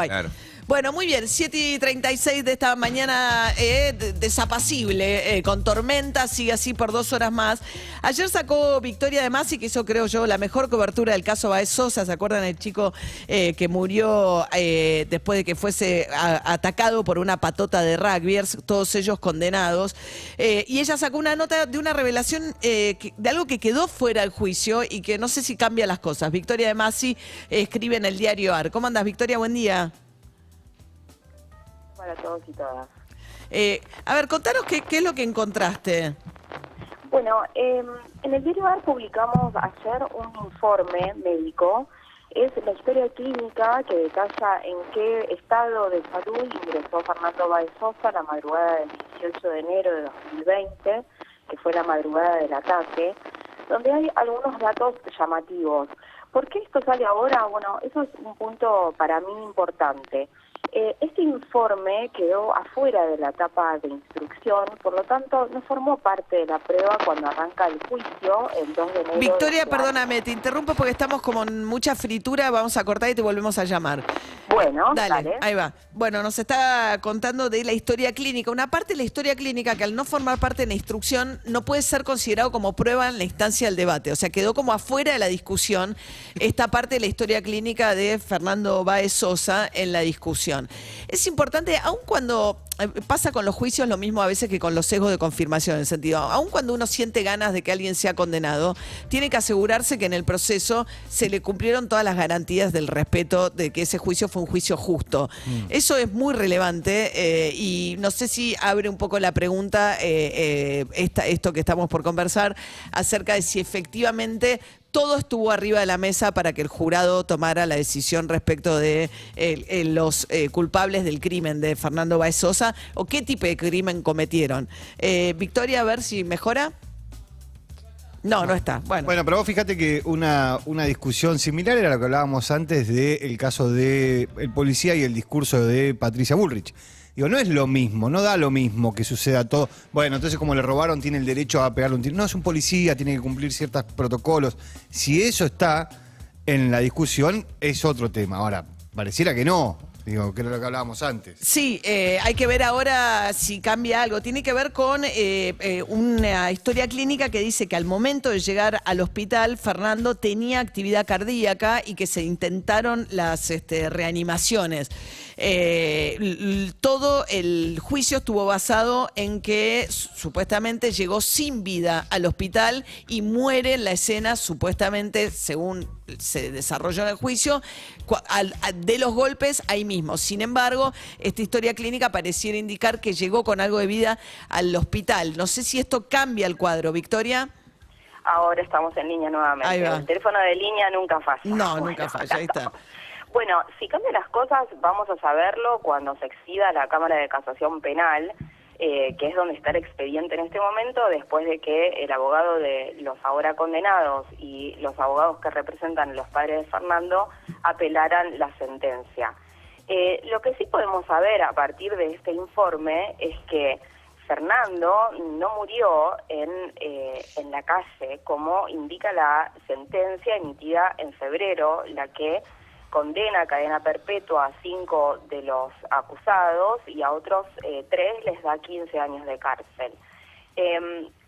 Claro. Bueno, muy bien, 7:36 de esta mañana desapacible, con tormenta, sigue así por 2 horas más. Ayer sacó Victoria de Masi, que hizo, creo yo, la mejor cobertura del caso Baez Sosa. ¿Se acuerdan el chico que murió después de que fuese atacado por una patota de rugbyers, todos ellos condenados? Y ella sacó una nota de una revelación de algo que quedó fuera del juicio y que no sé si cambia las cosas. Victoria de Masi escribe en el diario AR. ¿Cómo andás, Victoria? Buen día. Para todos y todas. A ver, contanos qué es lo que encontraste. Bueno, en el diario AR publicamos ayer un informe médico. Es la historia clínica que detalla en qué estado de salud ingresó Fernando Baez Sosa la madrugada del 18 de enero de 2020, que fue la madrugada del ataque, donde hay algunos datos llamativos. ¿Por qué esto sale ahora? Bueno, eso es un punto para mí importante. Este informe quedó afuera de la etapa de instrucción, por lo tanto no formó parte de la prueba cuando arranca el juicio el 2 de enero. Victoria, perdóname, te interrumpo porque estamos como en mucha fritura, vamos a cortar y te volvemos a llamar. Bueno, dale, ahí va. Bueno, nos está contando de la historia clínica. Una parte de la historia clínica que al no formar parte de la instrucción no puede ser considerado como prueba en la instancia del debate. O sea, quedó como afuera de la discusión esta parte de la historia clínica de Fernando Baez Sosa en la discusión. Es importante, aun cuando pasa con los juicios lo mismo a veces que con los sesgos de confirmación, en el sentido, aun cuando uno siente ganas de que alguien sea condenado, tiene que asegurarse que en el proceso se le cumplieron todas las garantías del respeto de que ese juicio fue un juicio justo. Eso es muy relevante y no sé si abre un poco la pregunta, esto que estamos por conversar, acerca de si efectivamente todo estuvo arriba de la mesa para que el jurado tomara la decisión respecto de los culpables del crimen de Fernando Baez Sosa o qué tipo de crimen cometieron. Victoria, a ver si mejora. No está. Bueno, pero vos fíjate que una discusión similar era lo que hablábamos antes del caso del policía y el discurso de Patricia Bullrich. Digo, no es lo mismo, no da lo mismo que suceda todo. Bueno, entonces como le robaron tiene el derecho a pegarle un tiro. No, es un policía, tiene que cumplir ciertos protocolos. Si eso está en la discusión, es otro tema. Ahora, pareciera que no. Digo, que era lo que hablábamos antes. Sí, hay que ver ahora si cambia algo. Tiene que ver con una historia clínica que dice que al momento de llegar al hospital, Fernando tenía actividad cardíaca y que se intentaron las reanimaciones. Todo el juicio estuvo basado en que supuestamente llegó sin vida al hospital y muere en la escena, supuestamente, según se desarrolló en el juicio, de los golpes ahí mismo. Sin embargo, esta historia clínica pareciera indicar que llegó con algo de vida al hospital. No sé si esto cambia el cuadro, Victoria. Ahora estamos en línea nuevamente. Ahí va. El teléfono de línea nunca falla. No, nunca falla, ahí está. Bueno, si cambian las cosas, vamos a saberlo cuando se expida la Cámara de Casación Penal, que es donde está el expediente en este momento, después de que el abogado de los ahora condenados y los abogados que representan a los padres de Fernando apelaran la sentencia. Lo que sí podemos saber a partir de este informe es que Fernando no murió en la calle, como indica la sentencia emitida en febrero, la que condena a cadena perpetua a 5 de los acusados y a otros 3 les da 15 años de cárcel.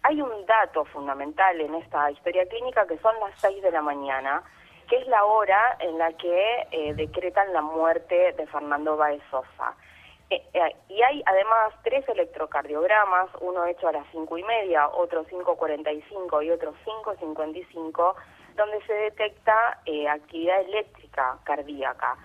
Hay un dato fundamental en esta historia clínica que son las 6 de la mañana, que es la hora en la que decretan la muerte de Fernando Baez Sosa. Y hay además 3 electrocardiogramas, uno hecho a las 5:30, otro 5:45 y otro 5:55, donde se detecta actividad eléctrica cardíaca.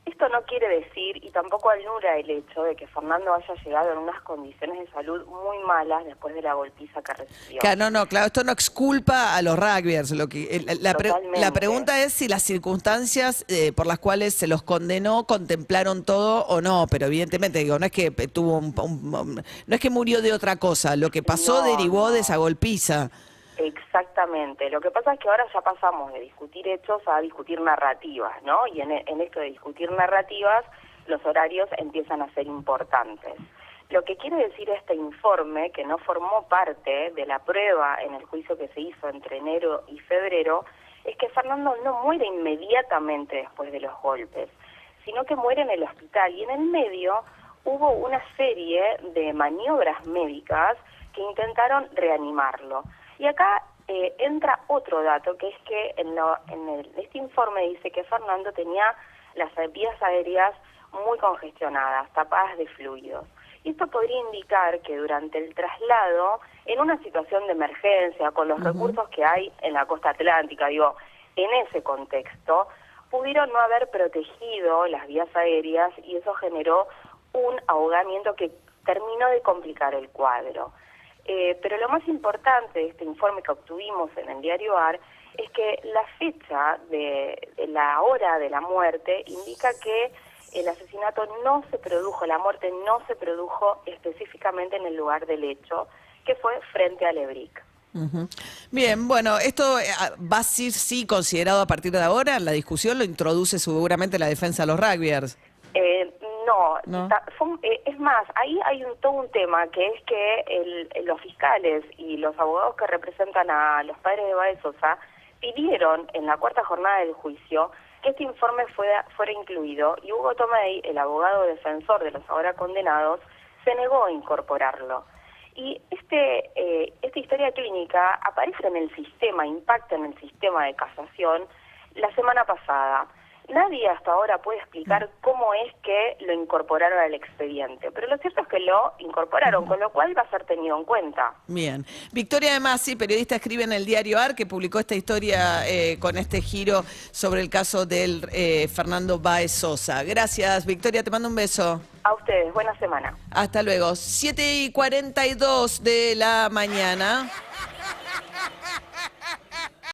Esto no quiere decir, y tampoco anula el hecho de que Fernando haya llegado en unas condiciones de salud muy malas después de la golpiza que recibió. Claro, esto no exculpa a los rugbyers. La pregunta es si las circunstancias por las cuales se los condenó contemplaron todo o no, pero evidentemente digo, no es que no es que murió de otra cosa, lo que pasó derivó de esa golpiza. Exactamente. Lo que pasa es que ahora ya pasamos de discutir hechos a discutir narrativas, ¿no? Y en esto de discutir narrativas, los horarios empiezan a ser importantes. Lo que quiere decir este informe, que no formó parte de la prueba en el juicio que se hizo entre enero y febrero, es que Fernando no muere inmediatamente después de los golpes, sino que muere en el hospital. Y en el medio hubo una serie de maniobras médicas que intentaron reanimarlo. Y acá entra otro dato, que es que este informe dice que Fernando tenía las vías aéreas muy congestionadas, tapadas de fluidos. Y esto podría indicar que durante el traslado, en una situación de emergencia, con los recursos que hay en la costa atlántica, digo, en ese contexto, pudieron no haber protegido las vías aéreas y eso generó un ahogamiento que terminó de complicar el cuadro. Pero lo más importante de este informe que obtuvimos en el diario AR es que la fecha de la hora de la muerte indica que el asesinato no se produjo, la muerte no se produjo específicamente en el lugar del hecho, que fue frente a Lebric. Bien, bueno, esto va a ser sí considerado a partir de ahora, la discusión lo introduce seguramente la defensa de los rugbyers. No. Es más, ahí hay todo un tema, que es que los fiscales y los abogados que representan a los padres de Baez Sosa pidieron en la cuarta jornada del juicio que este informe fuera incluido, y Hugo Tomei, el abogado defensor de los ahora condenados, se negó a incorporarlo. Y esta historia clínica aparece en el sistema, impacta en el sistema de casación la semana pasada. Nadie hasta ahora puede explicar cómo es que lo incorporaron al expediente, pero lo cierto es que lo incorporaron, con lo cual va a ser tenido en cuenta. Bien. Victoria de Masi, periodista, escribe en el diario AR, que publicó esta historia con este giro sobre el caso del Fernando Baez Sosa. Gracias, Victoria, te mando un beso. A ustedes, buena semana. Hasta luego. 7:42 de la mañana.